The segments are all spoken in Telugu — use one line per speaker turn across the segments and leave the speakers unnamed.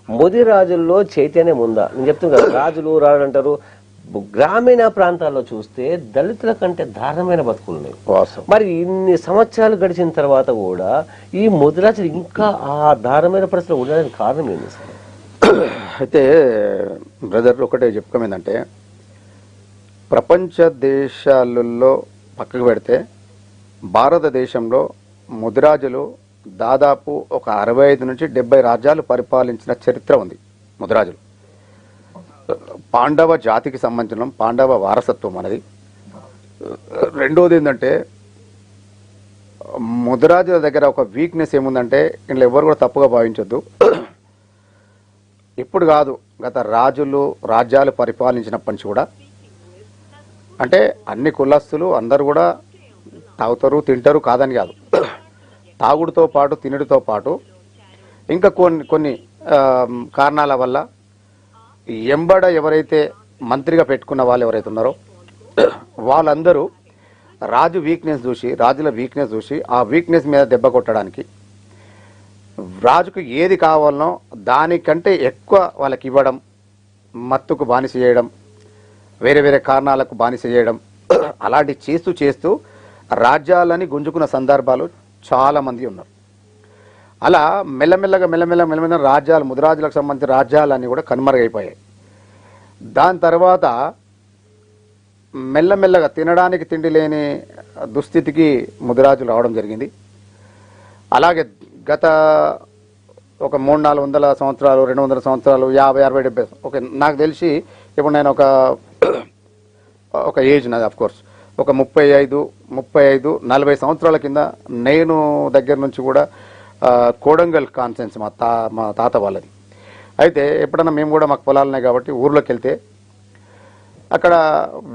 ముది రాజుల్లో చైతన్యం ఉందా? నేను చెప్తాను కదా, రాజులు రాజు అంటారు. గ్రామీణ ప్రాంతాల్లో చూస్తే దళితుల కంటే దారుణమైన బతుకులు ఉన్నాయి. మరి ఇన్ని సంవత్సరాలు గడిచిన తర్వాత కూడా ఈ ముదిరాజులు ఇంకా ఆ దారుణమైన పరిస్థితులు ఉండడానికి కారణం ఏంటి సార్?
అయితే బ్రదర్ ఒకటే చెప్పుకోం ఏంటంటే, ప్రపంచ దేశాలలో పక్కకు పెడితే భారతదేశంలో ముదిరాజులు దాదాపు ఒక 65 నుంచి 70 రాజ్యాలు పరిపాలించిన చరిత్ర ఉంది. ముదిరాజులు పాండవ జాతికి సంబంధించిన పాండవ వారసత్వం అనేది. రెండోది ఏంటంటే, ముదిరాజుల దగ్గర ఒక వీక్నెస్ ఏముందంటే, ఇంట్లో ఎవరు కూడా తప్పుగా భావించొద్దు, ఇప్పుడు కాదు గత రాజ్యాలు పరిపాలించినప్పటి నుంచి కూడా, అంటే అన్ని కులస్తులు అందరూ కూడా తాగుతారు తింటారు కాదని కాదు, తాగుడుతో పాటు తినుడితో పాటు ఇంకా కొన్ని కారణాల వల్ల ఎంబడ ఎవరైతే మంత్రిగా పెట్టుకున్న వాళ్ళు ఎవరైతే ఉన్నారో వాళ్ళందరూ రాజుల వీక్నెస్ చూసి ఆ వీక్నెస్ మీద దెబ్బ కొట్టడానికి, రాజుకు ఏది కావాలనో దానికంటే ఎక్కువ వాళ్ళకి ఇవ్వడం, మత్తుకు బానిస చేయడం, వేరే వేరే కారణాలకు బానిస చేయడం, అలాంటి చేస్తూ రాజ్యాలని గుంజుకున్న సందర్భాలు చాలామంది ఉన్నారు. అలా మెల్లమెల్లగా రాజ్యాలు, ముదిరాజులకు సంబంధించిన రాజ్యాలన్నీ కూడా కనుమరుగైపోయాయి. దాని తర్వాత మెల్లమెల్లగా తినడానికి తిండి లేని దుస్థితికి ముదిరాజులు రావడం జరిగింది. అలాగే గత ఒక 300-400 సంవత్సరాలు, 200 సంవత్సరాలు, 50, 60, 70, ఓకే, నాకు తెలిసి ఇప్పుడు నేను ఒక ఏజ్ నాది అఫ్కోర్స్ ఒక 35-40 సంవత్సరాల కింద నేను దగ్గర నుంచి కూడా కోడంగల్ కాన్సెన్స్ మా తాత వాళ్ళది. అయితే ఎప్పుడన్నా మేము కూడా మాకు పొలాలు ఉన్నాయి కాబట్టి ఊర్లోకి వెళ్తే అక్కడ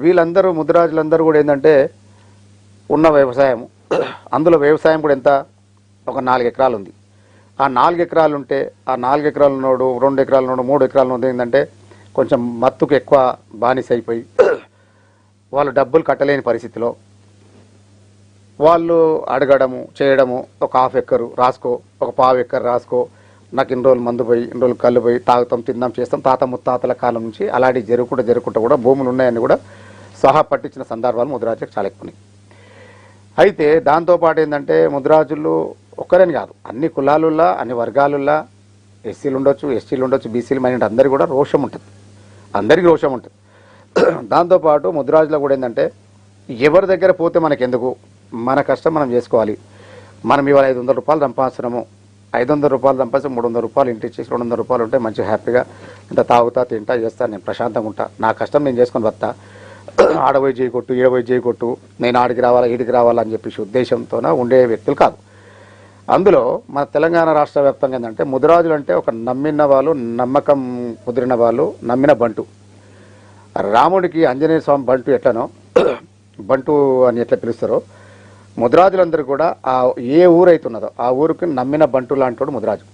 వీళ్ళందరూ ముదిరాజులందరూ కూడా ఏంటంటే ఉన్న వ్యవసాయం, అందులో వ్యవసాయం కూడా ఎంత ఒక 4 ఎకరాలు ఉంది. ఆ 4 ఎకరాలు ఉంటే ఆ 4 ఎకరాలు ఉన్నోడు 2 ఎకరాలు ఉన్నోడు 3 ఎకరాలు ఉన్నది ఏంటంటే కొంచెం మత్తుకు ఎక్కువ బానిస అయిపోయి వాళ్ళు డబ్బులు కట్టలేని పరిస్థితిలో వాళ్ళు అడగడము చేయడము, ఒక 1/2 ఎకరు రాసుకో, ఒక 1/4 ఎకరు రాసుకో, నాకు ఇన్ని రోజులు మందు పోయి ఇన్ని రోజులు కళ్ళు పోయి తాగుతాం తిందాం చేస్తాం, తాత ముత్తాతల కాలం నుంచి అలాంటి జరుగుకుంటూ కూడా భూములు ఉన్నాయని కూడా సహా పట్టించిన సందర్భాలు ముదిరాజులకు చాలా ఎక్కువ ఉన్నాయి. అయితే దాంతోపాటు ఏంటంటే ముదిరాజులు ఒక్కరని కాదు, అన్ని కులాలుల్లా అన్ని వర్గాలుల్లా ఎస్సీలు ఉండొచ్చు, ఎస్టీలు ఉండొచ్చు, బీసీలు మైనారిటీ అందరికీ కూడా రోషం ఉంటుంది, అందరికీ రోషం ఉంటుంది. దాంతోపాటు ముదిరాజులో కూడా ఏంటంటే ఎవరి దగ్గర పోతే మనకెందుకు, మన కష్టం మనం చేసుకోవాలి. మనం ఇవాళ 500 రూపాయలు సంపాదిస్తున్నాము, 500 రూపాయలు సంపాదిస్తే 300 రూపాయలు ఇంటి ఇచ్చేసి 200 రూపాయలు ఉంటే మంచిగా హ్యాపీగా ఇంత తాగుతా తింటా చేస్తాను, నేను ప్రశాంతంగా ఉంటా, నా కష్టం నేను చేసుకొని వస్తా, ఆడబోయి చేయకొట్టు ఈడబోయి చేయకొట్టు, నేను ఆడికి రావాలా ఈడికి రావాలా అని చెప్పేసి ఉద్దేశంతోనే ఉండే వ్యక్తులు కాదు. అందులో మన తెలంగాణ రాష్ట్ర వ్యాప్తంగా ఏంటంటే ముదిరాజులు అంటే ఒక నమ్మిన వాళ్ళు, నమ్మకం కుదిరిన వాళ్ళు, నమ్మిన బంటు. రాముడికి ఆంజనేయ స్వామి బంటు ఎట్లనో బంటు అని ఎట్లా పిలుస్తారో ముదిరాజులందరూ కూడా ఆ ఏ ఊరైతున్నదో ఆ ఊరికి నమ్మిన బంటు లాంటి ముదిరాజు,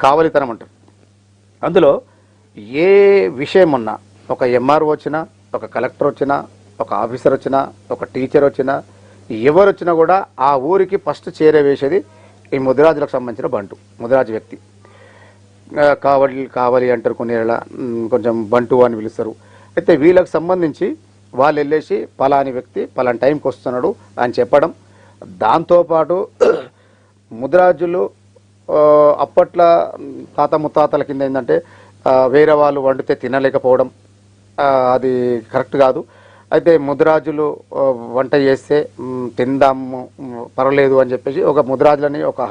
కావలితనం అంటారు. అందులో ఏ విషయం ఉన్నా, ఒక ఎంఆర్ఓ వచ్చినా, ఒక కలెక్టర్ వచ్చినా, ఒక ఆఫీసర్ వచ్చినా, ఒక టీచర్ వచ్చినా, ఎవరు వచ్చినా కూడా ఆ ఊరికి ఫస్ట్ చేరవేసేది ఈ ముదిరాజులకు సంబంధించిన బంటు, ముదిరాజు వ్యక్తి. కావలి అంటారు, కొన్ని కొంచెం బంటు అని పిలుస్తారు. అయితే వీళ్ళకి సంబంధించి వాళ్ళు వెళ్ళేసి పలాని వ్యక్తి పలాని టైంకి వస్తున్నాడు అని చెప్పడం. దాంతోపాటు ముదిరాజులు అప్పట్లో తాత ముత్తాతల కింద ఏంటంటే వేరే వాళ్ళు వండితే తినలేకపోవడం, అది కరెక్ట్ కాదు. అయితే ముదిరాజులు వంట చేస్తే తిందాము పర్వాలేదు అని చెప్పేసి ఒక ముదిరాజులని ఒక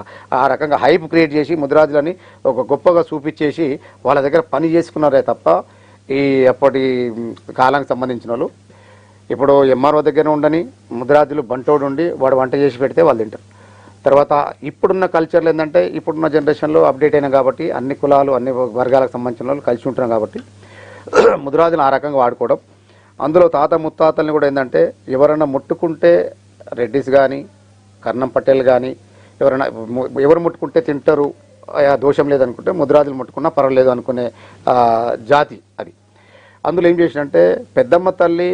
ఆ రకంగా హైప్ క్రియేట్ చేసి ముదిరాజులని ఒక గొప్పగా చూపించేసి వాళ్ళ దగ్గర పని చేసుకున్నారే తప్ప ఈ అప్పటి కాలానికి సంబంధించిన వాళ్ళు ఇప్పుడు ఎంఆర్ఓ దగ్గర ఉండని ముదిరాజులు బంటోడు ఉండి వాడు వంట చేసి పెడితే వాళ్ళు తింటారు. తర్వాత ఇప్పుడున్న కల్చర్లు ఏంటంటే ఇప్పుడున్న జనరేషన్లో అప్డేట్ అయినా కాబట్టి అన్ని కులాలు అన్ని వర్గాలకు సంబంధించిన వాళ్ళు కలిసి ఉంటున్నాం కాబట్టి ముదిరాజులు ఆ రకంగా వాడుకోవడం. అందులో తాత ముత్తాతల్ని కూడా ఏంటంటే ఎవరైనా ముట్టుకుంటే రెడ్డిస్ కానీ కర్ణం పటేల్ కానీ ఎవరు ముట్టుకుంటే తింటారు, దోషం లేదనుకుంటే ముదిరాజులు ముట్టుకున్నా పర్వాలేదు అనుకునే జాతి అది. అందులో ఏం చేసినంటే పెద్దమ్మ తల్లి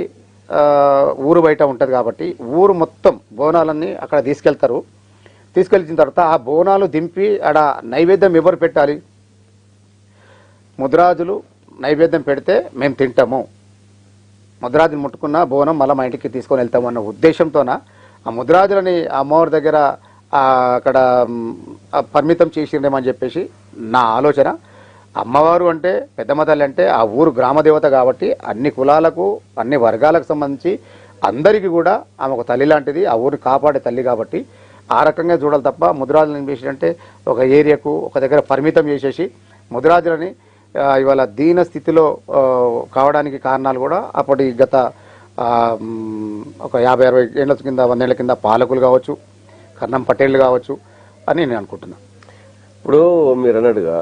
ఊరు బయట ఉంటుంది కాబట్టి ఊరు మొత్తం బోనాలన్నీ అక్కడ తీసుకెళ్తారు. తీసుకెళ్ళిన తర్వాత ఆ బోనాలు దింపి ఆడ నైవేద్యం ఎవరు పెట్టాలి, ముద్రాజులు నైవేద్యం పెడితే మేము తింటాము, ముద్రాజులు ముట్టుకున్న బోనం మళ్ళీ మా ఇంటికి తీసుకొని వెళ్తాము అన్న ఉద్దేశంతోన ఆ ముద్రాజులని ఆ అమ్మవారి దగ్గర అక్కడ పరిమితం చేసిందేమని చెప్పేసి నా ఆలోచన. అమ్మవారు అంటే పెద్దమ్మ తల్లి అంటే ఆ ఊరు గ్రామదేవత కాబట్టి అన్ని కులాలకు అన్ని వర్గాలకు సంబంధించి అందరికీ కూడా ఆమె ఒక తల్లి లాంటిది, ఆ ఊరిని కాపాడే తల్లి కాబట్టి ఆ రకంగా చూడాలి తప్ప ముద్రాజులను ఏం చేసిందంటే ఒక ఏరియాకు ఒక దగ్గర పరిమితం చేసేసి ముద్రాజులని ఇవాళ దీన స్థితిలో కావడానికి కారణాలు కూడా అప్పటి గత ఒక 50-60 ఏళ్ల కింద 100 ఏళ్ల కింద పాలకులు కావచ్చు, కర్ణం పటేళ్ళు కావచ్చు అని నేను అనుకుంటున్నాను.
ఇప్పుడు మీరు అన్నట్టుగా